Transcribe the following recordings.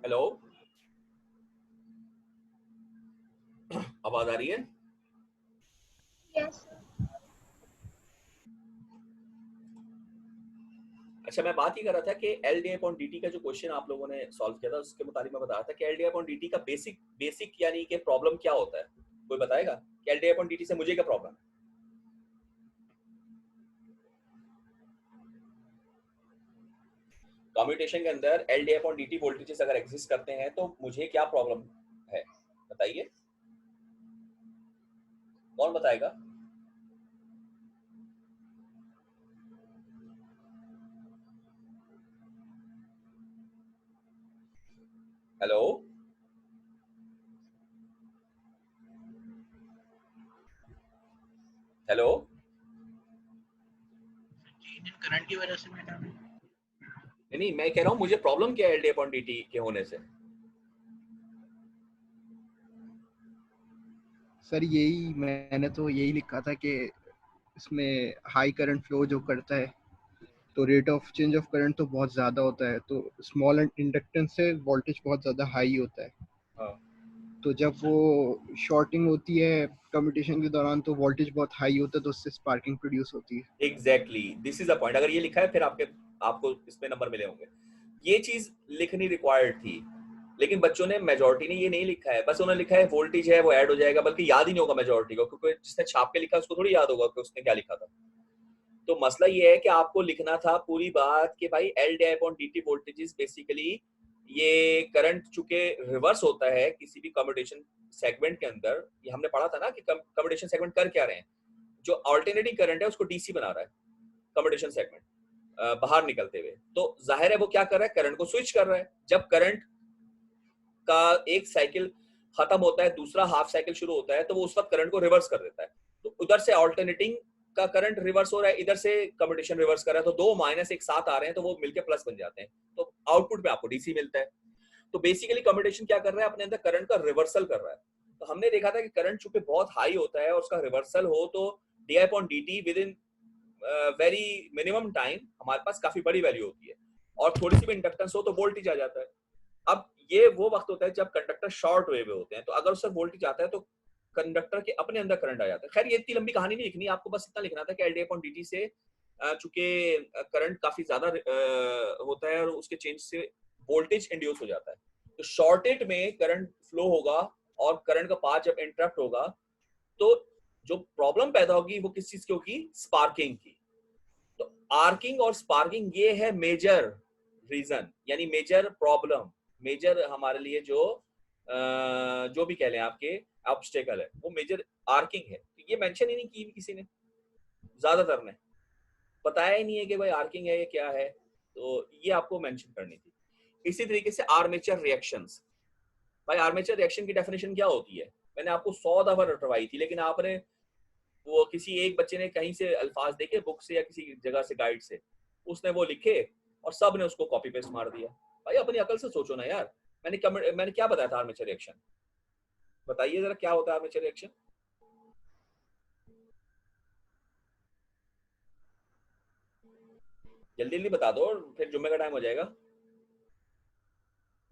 Hello, आवाज आ रही है? यस। अच्छा, मैं बात ही कर रहा था कि L D upon D T का जो क्वेश्चन आप लोगों ने सॉल्व किया था उसके मुताबिक मैं बता रहा था कि L D upon D T का बेसिक बेसिक यानी कि प्रॉब्लम क्या होता है। कोई बताएगा कि L D upon D T से मुझे क्या प्रॉब्लम है? कम्यूटेशन के अंदर L D upon D T voltages अगर एग्जिस्ट करते हैं तो मुझे क्या प्रॉब्लम है, बताइए। कौन बताएगा? Hello, hello. Change in current की वजह से मैंने नहीं नहीं, मैं कह रहा हूँ मुझे प्रॉब्लम क्या है L D upon D T के होने से। सर यही मैंने तो यही लिखा था कि इसमें हाई करंट फ्लो जो करता है तो rate of change of current तो बहुत ज़्यादा होता है, तो स्मॉल इंडक्टेंस से वोल्टेज बहुत ज़्यादा हाई होता है। हाँ, तो जब वो शॉर्टिंग होती है कम्यूटेशन के दौरान तो वोल्टेज बहुत हाई होता है, तो उससे स्पार्किंग प्रोड्यूस होती है। Exactly, this is a point. अगर ये लिखा है फिर आपको इसमें नंबर मिले होंगे। ये चीज लिखनी रिक्वायर्ड थी, लेकिन बच्चों ने, मेजोरिटी ने ये नहीं लिखा है। बस उन्होंने लिखा है वोल्टेज है वो ऐड हो जाएगा, बल्कि याद ही नहीं होगा मेजोरिटी को, क्योंकि जिसने छाप के लिखा उसको थोड़ी याद होगा कि उसने क्या लिखा था। तो मसला ये है कि आपको लिखना था पूरी बात कि भाई L D upon D T voltages basically ये करंट चूंकि रिवर्स होता है किसी भी कम्यूटेशन सेगमेंट के अंदर। ये हमने पढ़ा था ना कि कम्यूटेशन सेगमेंट कर क्या रहे हैं। जो अल्टरनेटिंग करंट है उसको डीसी बना रहा है कम्यूटेशन सेगमेंट बाहर निकलते हुए। तो जाहिर है वो क्या कर रहा है, करंट को स्विच कर रहा है। जब करंट का एक साइकिल खत्म होता है, दूसरा हाफ साइकिल शुरू होता है, तो वो उस वक्त करंट को रिवर्स कर देता है। तो उधर से ऑल्टरनेटिंग का करंट रिवर्स हो रहा है, इधर से कम्यूटेशन रिवर्स कर रहा है, तो दो माइनस एक साथ आ रहे हैं, तो वो मिलकर प्लस बन जाते हैं। तो आउटपुट में आपको डीसी मिलता है। तो बेसिकली कम्यूटेशन क्या कर रहा है, अपने अंदर करंट का रिवर्सल कर रहा है। तो हमने देखा था कि करंट चूंकि बहुत हाई होता है और उसका रिवर्सल हो तो D I upon D T with in very minimum time हमारे पास काफी बड़ी वैल्यू होती है, और थोड़ी सी भी इंडक्टेंस हो तो वोल्टेज आ जाता है। अब ये वो वक्त होता है जब कंडक्टर शॉर्ट वे में होते हैं, तो अगर उससे वोल्टेज आता है तो कंडक्टर के अपने अंदर करंट आ जाता है। खैर ये इतनी लंबी कहानी नहीं लिखनी, आपको बस इतना लिखना था कि L D upon D T से चूंकि करंट काफी ज्यादा होता है और उसके चेंज से वोल्टेज इंड्यूस हो जाता है। तो शॉर्टेड में करंट फ्लो होगा और करंट का पाथ जब इंटरप्ट होगा तो जो प्रॉब्लम पैदा होगी वो किस चीज की होगी, स्पार्किंग की। तो आर्किंग और स्पार्किंग ये है मेजर रीजन, यानी मेजर प्रॉब्लम, मेजर हमारे लिए जो भी कह लें आपके ऑब्स्टेकल है वो मेजर आर्किंग है। तो ये मेंशन ही नहीं की किसी ने, ज्यादातर ने बताया ही नहीं है कि भाई आर्किंग है ये क्या है। तो ये आपको मेंशन करनी थी। इसी तरीके से आर्मेचर रिएक्शंस। भाई आर्मेचर रिएक्शन की डेफिनेशन क्या होती है, मैंने आपको 100 दफा रटवाई थी, लेकिन आपने, वो किसी एक बच्चे ने कहीं से अल्फाज देखे बुक से या किसी जगह से गाइड से, उसने वो लिखे और सब ने उसको कॉपी पेस्ट मार दिया। भाई अपनी अकल से सोचो ना यार। मैंने क्या बताया था आर्मेचर रिएक्शन, बताइए जरा क्या होता है आर्मेचर रिएक्शन। जल्दी जल्दी बता दो फिर जुम्मे का टाइम हो जाएगा।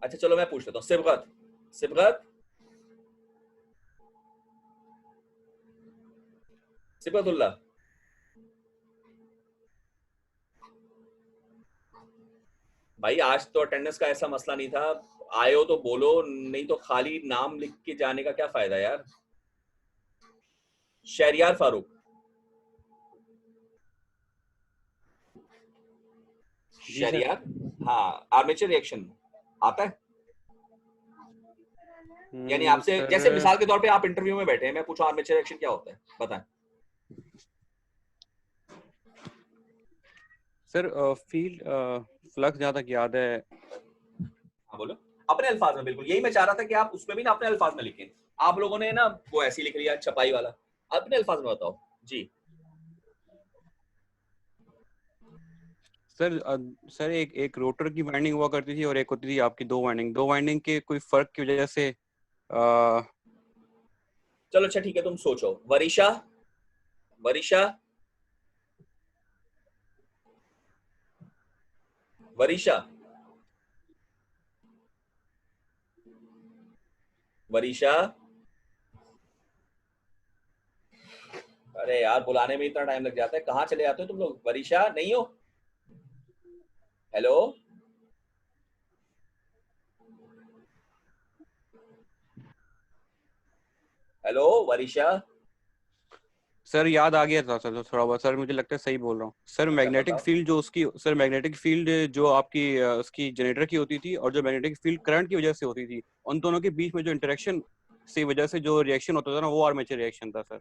अच्छा चलो मैं पूछ लेता हूँ, सिबगत। सिबगत, सिबगतुल्लाह। भाई आज तो अटेंडेंस का ऐसा मसला नहीं था, आए हो तो बोलो, नहीं तो खाली नाम लिख के जाने का क्या फायदा यार। शहरियार फारूक। जी सर। शहरियार, हाँ आर्मेचर रिएक्शन आता है। यानी आपसे सर जैसे मिसाल के तौर पे आप इंटरव्यू में बैठे हैं, मैं पूछूं आर्मेचर रिएक्शन क्या होता है, बताएं। सर फील्ड फ्लक्स जहाँ तक याद है। हाँ बोलो, अपने अल्फाज में। बिल्कुल यही मैं चाह रहा था कि आप उसमें भी ना अपने अल्फाज में लिखें। आप लोगों ने ना वो ऐसे ही लिख लिया छपाई वाला, अपने अल्फाज में बताओ जी। सर सर एक एक रोटर की वाइंडिंग हुआ करती थी और एक होती थी आपकी दो वाइंडिंग के कोई फर्क की वजह से चलो अच्छा ठीक है, तुम सोचो। वरिशा, वरिशा, वरिशा, वरीशा, अरे यार बुलाने में इतना टाइम लग जाता है, कहाँ चले जाते हो तुम लोग? वरीशा नहीं हो? Hello, hello Varisha. सर याद आ गया था सर थोड़ा बहुत। सर मुझे लगता है सही बोल रहा हूँ सर। अच्छा मैग्नेटिक बताओ। फील्ड जो उसकी सर मैग्नेटिक फील्ड जो आपकी उसकी जनरेटर की होती थी, और जो मैग्नेटिक फील्ड करंट की वजह से होती थी, उन दोनों के बीच में जो इंटरेक्शन से वजह से जो रिएक्शन होता था ना, वो आर्मेचर रिएक्शन था सर।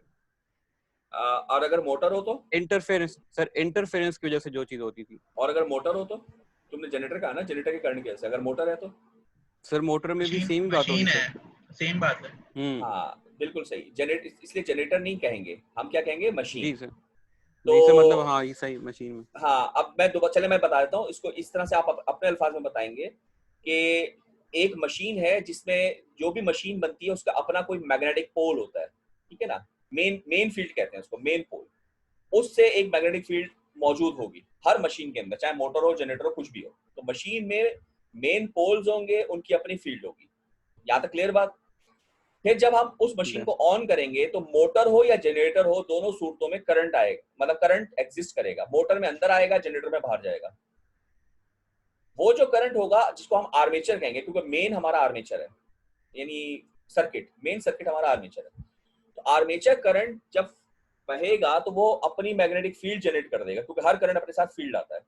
और अगर मोटर हो तो? इंटरफेरेंस सर, इंटरफेरेंस की वजह से जो चीज होती थी। और अगर मोटर हो तो? तुमने जनरेटर कहा ना, जनरेटर के करंट की वजह से। अगर मोटर है तो? सर मोटर में भी मशीन सेम ही बात होगी मशीन है, सर। सेम बात है। हाँ बिल्कुल सही। जनरेटर, इसलिए जनरेटर नहीं कहेंगे हम, क्या कहेंगे? जी मशीन। सर। तो जी सर, मतलब हाँ ये सही मशीन में। हाँ, अब मैं दोबारा चले मैं बता देता हूँ इसको, इस तरह से आप अपने अल्फाज में बताएंगे कि एक मशीन है जिसमें जो भी मशीन बनती है उसका अपना कोई मैग्नेटिक पोल होता है, ठीक है ना? मेन मेन फील्ड कहते हैं उसको, मेन पोल। उससे एक मैग्नेटिक फील्ड मौजूद होगी हर मशीन के अंदर, चाहे मोटर हो, जनरेटर हो, कुछ भी हो। तो मशीन में मेन पोल्स होंगे, उनकी अपनी फील्ड होगी। यहाँ तक क्लियर बात? फिर जब हम उस मशीन को ऑन करेंगे तो मोटर हो या जनरेटर हो, दोनों सूरतों में करंट आएगा, मतलब करंट एग्जिस्ट करेगा। मोटर में अंदर आएगा, जनरेटर में बाहर जाएगा। वो जो करंट होगा जिसको हम आर्मेचर कहेंगे, क्योंकि मेन हमारा आर्मेचर है, यानी सर्किट, मेन सर्किट हमारा आर्मेचर है। तो आर्मेचर करंट जब बहेगा तो वो अपनी मैग्नेटिक फील्ड जनरेट कर देगा, क्योंकि हर करंट अपने साथ फील्ड आता है।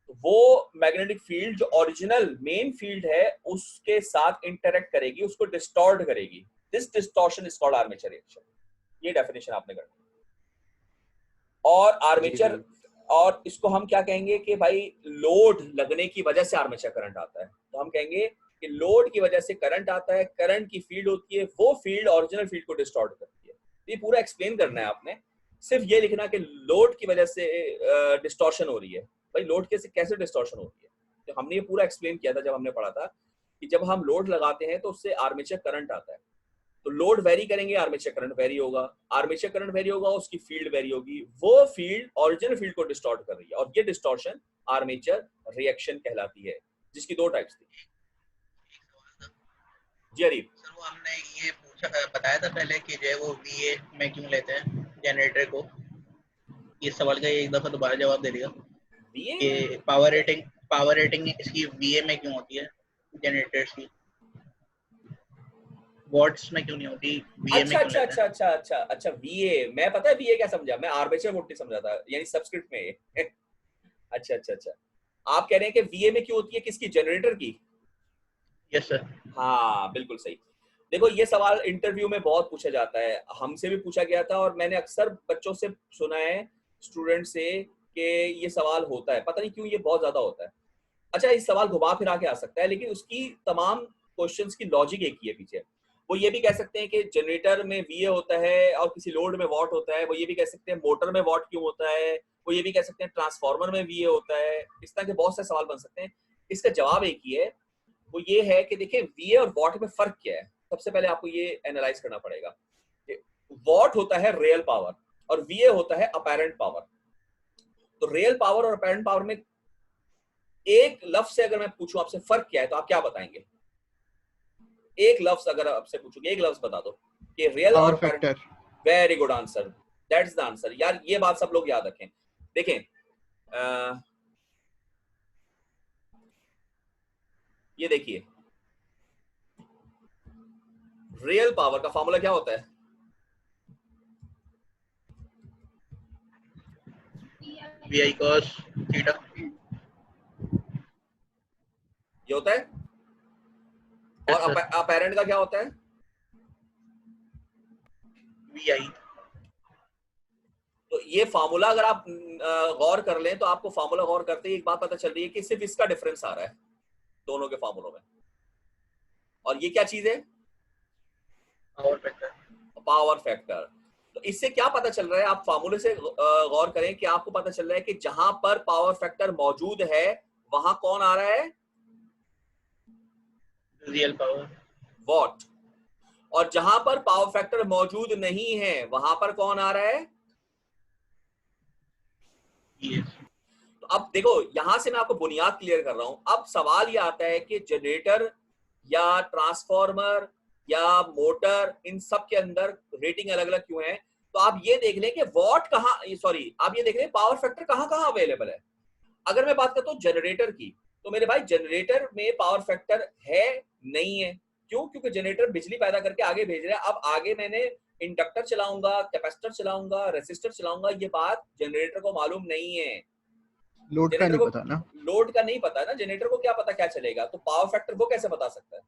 तो वो मैग्नेटिक फील्ड जो ओरिजिनल मेन फील्ड है उसके साथ इंटरेक्ट करेगी, उसको डिस्टॉर्ट करेगी। This distortion is called armature reaction. ये डेफिनेशन आपने कर दी। और जी आर्मेचर, सर। और इसको हम क्या कहेंगे कि भाई लोड लगने की वजह से आर्मेचर करंट आता है। तो हम कहेंगे कि लोड की वजह से करंट आता है, करंट की फील्ड होती है, वो फील्ड ओरिजिनल फील्ड को डिस्टॉर्ट करती है। ये पूरा एक्सप्लेन करना है आपने, सिर्फ ये लिखना कि लोड की वजह से डिस्टॉर्शन हो रही है। भाई लोड कैसे डिस्टॉर्शन होती है? तो हमने ये पूरा एक्सप्लेन किया था जब हमने पढ़ा था कि जब हम लोड लगाते हैं तो उससे आर्मेचर करंट आता है। तो लोड वेरी करेंगे, आर्मेचर करंट वेरी होगा। आर्मेचर करंट वेरी होगा, उसकी फील्ड वेरी होगी। वो फील्ड ओरिजिनल फील्ड को डिस्टॉर्ट कर रही है, और ये डिस्टॉर्शन आर्मेचर रिएक्शन कहलाती है, जिसकी दो टाइप्स थी। जी अरीब। सर वो हमने ये पूछा बताया था पहले कि जो है वो वीए में क्यों लेते हैं जनरेटर को। इस सवाल का एक दफा दोबारा जवाब दे दिया बीए में? कि पावर रेटिंग इसकी वीए में क्यों होती है, जनरेटर्स की वॉट्स में क्यों नहीं होती, वीए में अच्छा क्यों अच्छा लेते अच्छा हैं। अच्छा अच्छा अच्छा, बीए। मैं पता है बीए क्या समझा, मैं आर्मेचर मोटी समझा था, यानी सबस्क्रिप्ट में। अच्छा अच्छा अच्छा, आप कह रहे हैं कि बीए में क्यों होती है, किसकी? जनरेटर की? Yes sir. हाँ बिल्कुल सही। देखो ये सवाल इंटरव्यू में बहुत पूछा जाता है, हमसे भी पूछा गया था, और मैंने अक्सर बच्चों से सुना है, स्टूडेंट से, कि ये सवाल होता है। पता नहीं क्यों ये बहुत ज्यादा होता है। अच्छा, इस सवाल घुमा फिरा के आ सकता है, लेकिन उसकी तमाम क्वेश्चंस की लॉजिक एक ही है पीछे। वो ये भी कह सकते हैं कि जनरेटर में वीए होता है और किसी लोड में वॉट होता है। वो ये भी कह सकते हैं मोटर में वॉट क्यों होता है। वो ये भी कह सकते हैं ट्रांसफार्मर में वीए होता है। इस तरह के बहुत से सवाल बन सकते हैं। इसका जवाब एक ही है, वो ये है कि देखिए वीए और वॉट में फर्क क्या है। सबसे पहले आपको ये एनालाइज करना पड़ेगा। वॉट होता है रियल पावर और वीए होता है अपैरेंट पावर। तो रियल पावर और अपैरेंट पावर में एक लफ्ज से अगर मैं पूछूं आपसे फर्क क्या है, तो आप क्या बताएंगे? एक लफ्ज अगर आपसे पूछूंगी, एक लफ्ज बता दो कि रियल और power apparent. Factor. Very good answer, that's the answer. यार ये बात सब लोग याद रखें। देखें, ये देखिए, रियल पावर का फॉर्मूला क्या होता है? VI cos theta. ये होता है। यस और सर। अपैरेंट का क्या होता है? वीआई। तो ये फार्मूला अगर आप गौर कर लें तो आपको फार्मूला गौर करते ही एक बात पता चल रही है कि सिर्फ इसका डिफरेंस आ रहा है दोनों के फार्मूलों में। और ये क्या चीज है? Power factor. Power factor. तो इससे क्या पता चल रहा है, आप फार्मूले से गौर करें कि आपको पता चल रहा है कि जहां पर पावर फैक्टर मौजूद है वहां कौन आ रहा है? Real power. वॉट। और जहां पर पावर फैक्टर मौजूद नहीं है वहां पर कौन आ रहा है? यस। तो अब देखो, यहां से मैं आपको बुनियाद क्लियर कर रहा हूं। अब सवाल यह आता है कि जनरेटर या ट्रांसफॉर्मर या मोटर, इन सब के अंदर रेटिंग अलग अलग क्यों है? तो आप ये देख लें कि वॉट कहाँ, सॉरी आप ये देख लें पावर फैक्टर कहाँ कहाँ अवेलेबल है। अगर मैं बात करता हूँ जनरेटर की, तो मेरे भाई जनरेटर में पावर फैक्टर है नहीं है। क्यों? क्योंकि जनरेटर बिजली पैदा करके आगे भेज रहा है। अब आगे मैंने इंडक्टर चलाऊंगा, कैपेसिटर चलाऊंगा, रेसिस्टर चलाऊंगा, ये बात जनरेटर को मालूम नहीं है। लोड का जनरेटर नहीं को पता ना, लोड का नहीं पता ना, जनरेटर को क्या पता क्या चलेगा, तो पावर फैक्टर वो कैसे बता सकता है?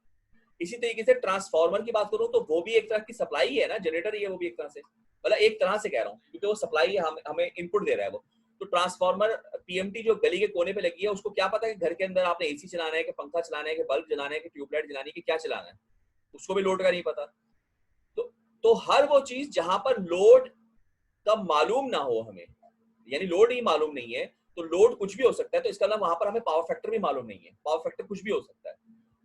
इसी तरीके से ट्रांसफार्मर की बात करूं तो वो भी एक तरह की सप्लाई है ना, जनरेटर ही है वो भी एक तरह से, मतलब एक तरह से कह रहा हूँ क्योंकि वो सप्लाई है, हमें इनपुट दे रहा है वो। तो ट्रांसफार्मर पीएमटी जो गली के कोने पे लगी है, उसको क्या पता है कि घर के अंदर आपने एसी चलाना है कि पंखा चलाना है कि बल्ब जलाना है कि ट्यूबलाइट जलानी है कि क्या चलाना है, उसको भी लोड का नहीं पता। तो हर वो चीज जहां पर लोड का मालूम ना हो हमें, यानी लोड ही मालूम नहीं है, तो लोड कुछ भी हो सकता है, तो इसका मतलब वहां पर हमें पावर फैक्टर भी मालूम नहीं है, पावर फैक्टर कुछ भी हो सकता है।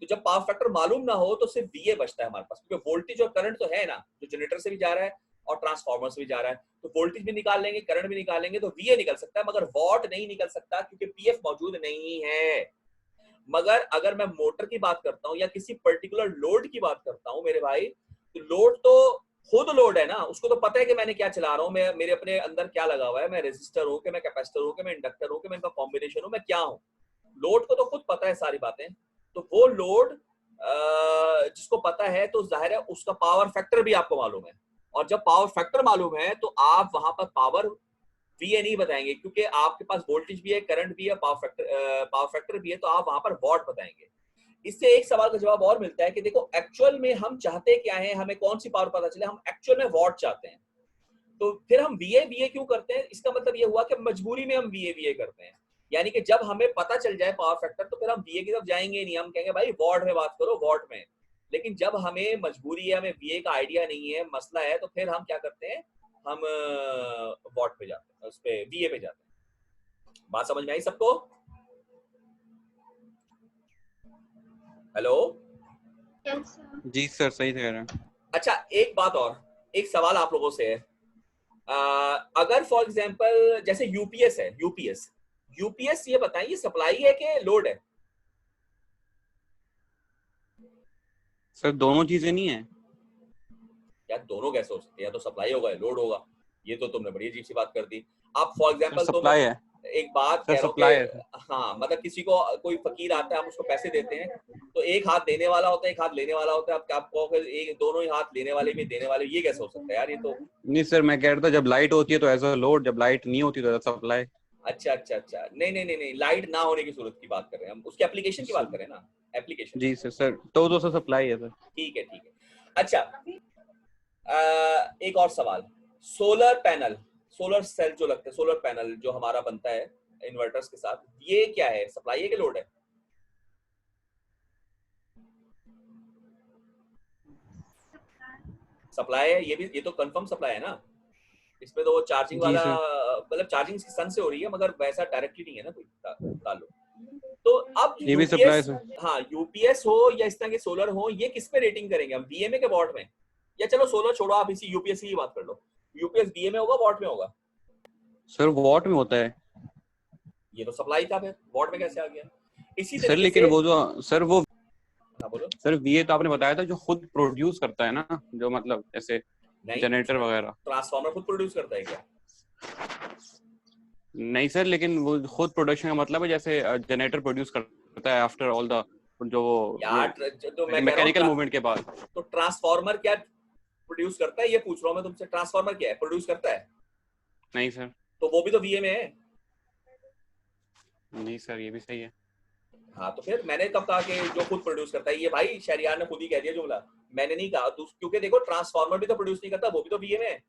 तो जब पावर फैक्टर मालूम ना हो तो सिर्फ वीए बचता है हमारे पास, क्योंकि वोल्टेज और करंट तो है ना, जो जनरेटर से भी जा रहा है और ट्रांसफार्मर से भी जा रहा है, तो वोल्टेज भी निकाल लेंगे, करंट भी निकालेंगे, तो वीए निकल सकता है, मगर वॉट नहीं निकल सकता क्योंकि पीएफ मौजूद नहीं है। मगर अगर मैं मोटर की बात करता हूँ या किसी पर्टिकुलर लोड की बात करता हूँ मेरे भाई, तो लोड तो खुद लोड है ना, उसको तो पता है कि मैंने क्या चला रहा हूँ, मैं मेरे अपने अंदर क्या लगा हुआ है, मैं रेजिस्टर हूँ कि मैं कैपेसिटर हूँ कि मैं इंडक्टर हूँ कि मैं इनका कॉम्बिनेशन हूँ, मैं क्या हूँ। लोड को तो खुद पता है सारी बातें। तो वो लोड जिसको पता है तो जाहिर है उसका पावर फैक्टर भी आपको मालूम है, और जब पावर फैक्टर मालूम है तो आप वहां पर पावर वीए नहीं बताएंगे, क्योंकि आपके पास वोल्टेज भी है, करंट भी है, पावर फैक्टर भी है, तो आप वहां पर वॉट बताएंगे। इससे एक सवाल का जवाब और मिलता है कि देखो एक्चुअल में हम चाहते क्या है, हमें कौन सी पावर पता चले, हम एक्चुअल में वॉट चाहते हैं। तो फिर हम वीए वीए क्यों करते हैं? इसका मतलब ये हुआ कि मजबूरी में हम वीए वीए करते हैं, यानी कि जब हमें पता चल जाए पावर फैक्टर तो फिर हम वीए की तरफ जाएंगे नहीं, हम कहेंगे भाई वॉट में बात करो, वॉट में। लेकिन जब हमें मजबूरी है, हमें वीए का आइडिया नहीं है, मसला है, तो फिर हम क्या करते हैं, हम वॉट पे जाते हैं, उस पे वीए पे जाते हैं। बात समझ में आई सबको? हेलो? जी सर, सही कह रहे हैं। अच्छा एक बात और, एक सवाल आप लोगों से है, अगर फॉर एग्जांपल जैसे यूपीएस है, यूपीएस ये बताएं ये सप्लाई है कि लोड है? सर दोनों चीजें नहीं है। यार दोनों कैसे हो सकते हैं, या तो सप्लाई होगा या लोड होगा, ये तो तुमने बड़ी अजीब सी बात कर दी। आप फॉर सर एग्जांपल तो मैं सप्लाई है, एक बात सर कह रहा हूँ सप्लाई है सर। कि हाँ मतलब किसी को कोई फकीर आता है, हम उसको पैसे देते हैं, तो एक हाथ देने वाला होता है एक हाथ लेने वाला होता है, आप कहोगे एक दोनों ही हाथ लेने वाले भी देने वाले, ये कैसे हो सकता है यार? ये तो नहीं सर, मैं कह रहा था जब लाइट होती है तो एज अ लोड, जब लाइट नहीं होती तो एज अ सप्लाई। अच्छा, नहीं नहीं नहीं नहीं, लाइट ना होने की सूरत की बात कर रहे हैं हम, उसके एप्लीकेशन की बात कर रहे हैं ना, एप्लीकेशन। जी सर, सर तो सर सप्लाई है सर। ठीक है। अच्छा एक और सवाल, सोलर पैनल, सोलर सेल जो लगते हैं, सोलर पैनल जो हमारा बनता है इन्वर्टर्स के साथ, ये क्या है, सप्लाई है कि लोड है? सप्लाई है, ये तो कंफर्म सप्लाई है ना, इसमें तो वो चार्जिंग जी वाला, सर। मतलब चार्जिंग सन से हो रही है, मगर वैसा डायरेक्टली नहीं है ना कोई ताल्लुक। तो अब ये भी सप्लाई यूपीएस, सर। हाँ यूपीएस हो या इस तरह के सोलर हो, ये किस पे रेटिंग करेंगे हम, बीएमए के वॉट में? या चलो सोलर छोड़ो, आप इसी यूपीएस की बात कर लो, यूपीएस बीएमए होगा वॉट में होगा? सर वॉट में होता है ये तो सप्लाई था, फिर वॉट में कैसे आ गया? इसी सर। तरीके लेकिन से वो जो सर वो हाँ बोलो। सर वीए तो आपने बताया था जो खुद प्रोड्यूस करता है ना, जो मतलब जैसे नहीं, जनरेटर वगैरह। ट्रांसफार्मर खुद प्रोड्यूस करता है क्या? नहीं सर, लेकिन वो खुद प्रोडक्शन का मतलब है जैसे जनरेटर प्रोड्यूस करता है आफ्टर ऑल द जो यार तो मैं कह रहा मैकेनिकल हूँ मूवमेंट के बाद। तो ट्रांसफार्मर क्या प्रोड्यूस करता है, ये पूछ रहा हूँ मैं तुमसे, ट्रांसफार्मर क्या है, प्रोड्यूस करता है? नहीं सर। तो वो भी तो वीए में है। नहीं सर, ये भी सही है। हाँ तो फिर मैंने कब कहा कि जो खुद प्रोड्यूस करता है, ये भाई शहरियार ने खुद ही कह दिया जुमला, मैंने नहीं कहा। क्योंकि देखो ट्रांसफार्मर भी तो प्रोड्यूस नहीं करता, वो भी तो वीए में है।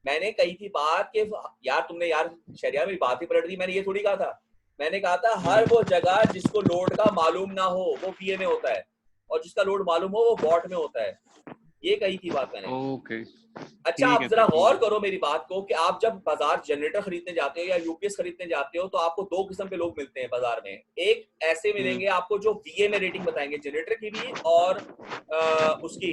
मैंने कही थी बात कि यार तुमने यार शहरियार मेरी बात ही पलट दी, मैंने ये थोड़ी कहा था, मैंने कहा था हर वो जगह जिसको लोड का मालूम ना हो वो वीए में होता है, और जिसका लोड मालूम हो वो वॉट में होता है, ये कही थी बात मैंने। ओके अच्छा ठीक आप है जरा सर, ठीक गौर है। करो मेरी बात को कि आप जब बाजार जनरेटर खरीदने जाते हो या यूपीएस खरीदने जाते हो, तो आपको दो किस्म के लोग मिलते हैं बाजार में। एक ऐसे मिलेंगे आपको जो वीए में रेटिंग बताएंगे जनरेटर की भी और उसकी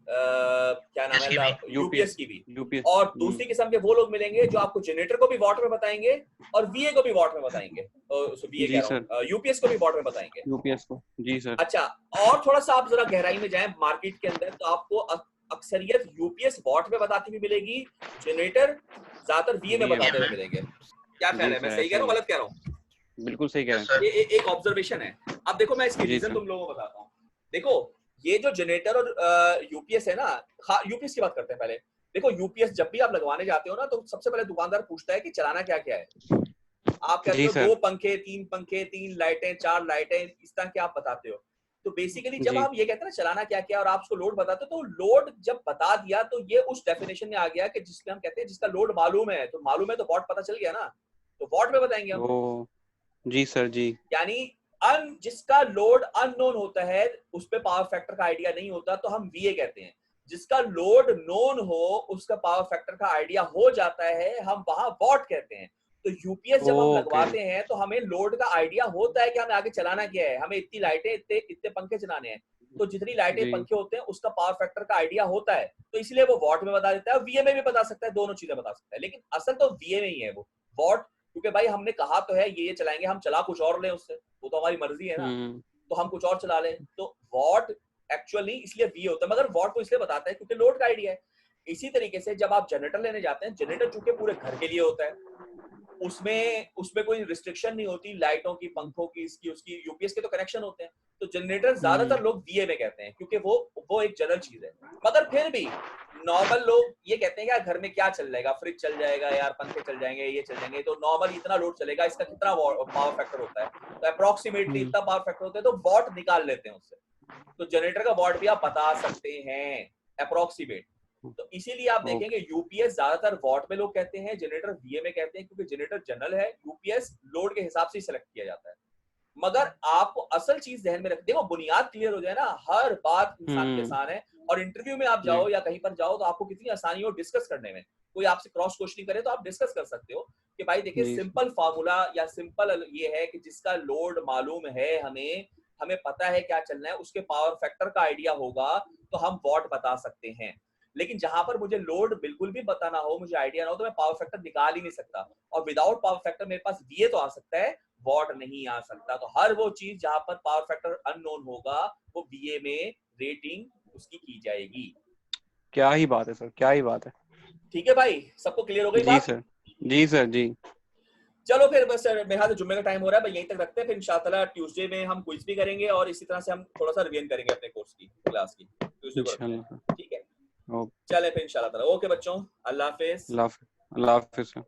क्या नाम है, SKB, यूपीएस की भी। यूपीएस और दूसरी किस्म के वो लोग मिलेंगे जो आपको जनरेटर को भी वॉट में बताएंगे और वीए को भी वॉट में बताएंगे, वीए जी कह रहा हूँ, यूपीएस को भी वॉट में बताएंगे। यूपीएस को जी सर। अच्छा, और थोड़ा सा आप जरा गहराई में जाएं मार्केट के अंदर तो आपको अक्सरियत यूपीएस वॉट में बताती हुई मिलेगी, जनरेटर ज्यादातर वीए में बताते हुए मिलेंगे। क्या ख्याल है, मैं सही कह रहा हूँ गलत कह रहा हूँ? बिल्कुल सही कह रहे सर ये एक ऑब्जर्वेशन है। अब देखो मैं इसकी जी रीजन सर। तुम लोगों को बताता हूँ। देखो ये जो जनरेटर और यूपीएस है ना, यूपीएस की बात करते हैं पहले। देखो यूपीएस जब भी आप लगवाने जाते हो ना तो सबसे पहले दुकानदार पूछता है कि चलाना क्या क्या है। आप कहते जी हो सर 2 पंखे, 3 लाइटें, 4 लाइटें, इस तरह के आप बताते हो। तो बेसिकली जब जी आप ये कहते हैं ना चलाना क्या क्या और आप उसको लोड बताते हो, तो लोड जब बता दिया तो ये उस डेफिनेशन में आ गया कि जिसमें हम कहते हैं जिसका लोड मालूम है, तो मालूम है तो वॉट पता चल गया ना, तो वॉट में बताएंगे हम। ओ जी सर जी। यानी जिसका लोड अननोन होता है उस पे पावर फैक्टर का आइडिया नहीं होता तो हम वीए कहते हैं। जिसका लोड नोन हो उसका पावर फैक्टर का आइडिया हो जाता है, हम वहां वॉट कहते हैं। तो यूपीएस जब हम ओके लगवाते हैं तो हमें लोड का आइडिया होता है कि हमें आगे चलाना क्या है, हमें इतनी लाइटें इतने इतने पंखे चलाने हैं। तो जितनी लाइटें जी पंखे होते हैं उसका पावर फैक्टर का आइडिया होता है, तो इसलिए वो वॉट में बता देता है, वीए में भी बता सकता है, दोनों चीजें बता सकता है। लेकिन असल तो वीए में ही है वो वॉट, क्योंकि भाई हमने कहा तो है ये चलाएंगे, हम चला कुछ और लें उससे, वो तो हमारी मर्जी है ना, तो हम कुछ और चला लें। तो वॉट एक्चुअली इसलिए वी होता है, मगर वॉट को इसलिए बताता है क्योंकि लोड का आइडिया है। इसी तरीके से जब आप जनरेटर लेने जाते हैं, जनरेटर चूंकि पूरे घर के लिए होता है, उसमें उसमें कोई रिस्ट्रिक्शन नहीं होती लाइटों की, पंखों की, इसकी उसकी, यूपीएस के तो कनेक्शन होते हैं। तो जनरेटर ज्यादातर लोग वीए में कहते हैं क्योंकि वो एक जनरल चीज है। मगर फिर भी नॉर्मल लोग ये कहते हैं कि यार घर में क्या चल जाएगा, फ्रिज चल जाएगा यार, पंखे चल जाएंगे, ये चल जाएंगे, तो नॉर्मल इतना लोड चलेगा, इसका कितना पावर फैक्टर होता है, तो अप्रोक्सीमेटली इतना पावर फैक्टर होता है, तो वॉट निकाल लेते हैं उससे। तो जनरेटर का वॉट भी आप बता सकते हैं अप्रोक्सीमेट। तो इसीलिए आप देखेंगे यूपीएस ज्यादातर वॉट में लोग कहते हैं, जनरेटर वीए में कहते हैं, क्योंकि जनरेटर जनरल है, यूपीएस लोड के हिसाब से सेलेक्ट किया जाता है। मगर आपको असल चीज ध्यान में रख, देखो बुनियाद क्लियर हो जाए ना, हर बात इंसान के आसान है। और इंटरव्यू में आप जाओ या कहीं पर जाओ तो आपको कितनी आसानी हो डिस्कस करने में, कोई आपसे क्रॉस क्वेश्चनिंग करे तो आप डिस्कस कर सकते हो कि भाई देखिए सिंपल फार्मूला या सिंपल ये है कि जिसका लोड मालूम है, हमें पता है क्या चलना है, उसके पावर फैक्टर का आइडिया होगा तो हम वॉट बता सकते हैं। लेकिन जहां पर मुझे लोड बिल्कुल भी पता ना हो, मुझे आइडिया ना हो, तो मैं पावर फैक्टर निकाल ही नहीं सकता। और विदाउट पावर फैक्टर मेरे पास वीए तो आ सकता है, वॉट नहीं आ सकता। तो हर वो चीज जहां पर पावर फैक्टर अननोन होगा वो वीए में रेटिंग उसकी की जाएगी। क्या ही बात है सर, क्या ही बात है। ठीक है भाई, सबको क्लियर हो गई जी बात? सर जी सर जी। चलो फिर बस मेरे ख्याल से जुम्मे का टाइम हो रहा है, यहीं तक रखते हैं। फिर इंशाल्लाह ट्यूसडे में हम क्विज भी करेंगे और इसी तरह से हम थोड़ा सा रिवीजन करेंगे अपने कोर्स की, क्लास की, ट्यूसडे को रखते हैं। ठीक है, चले फिर इंशाल्लाह। ओके बच्चों, अल्लाह हाफिज। अल्लाह हाफिज सर।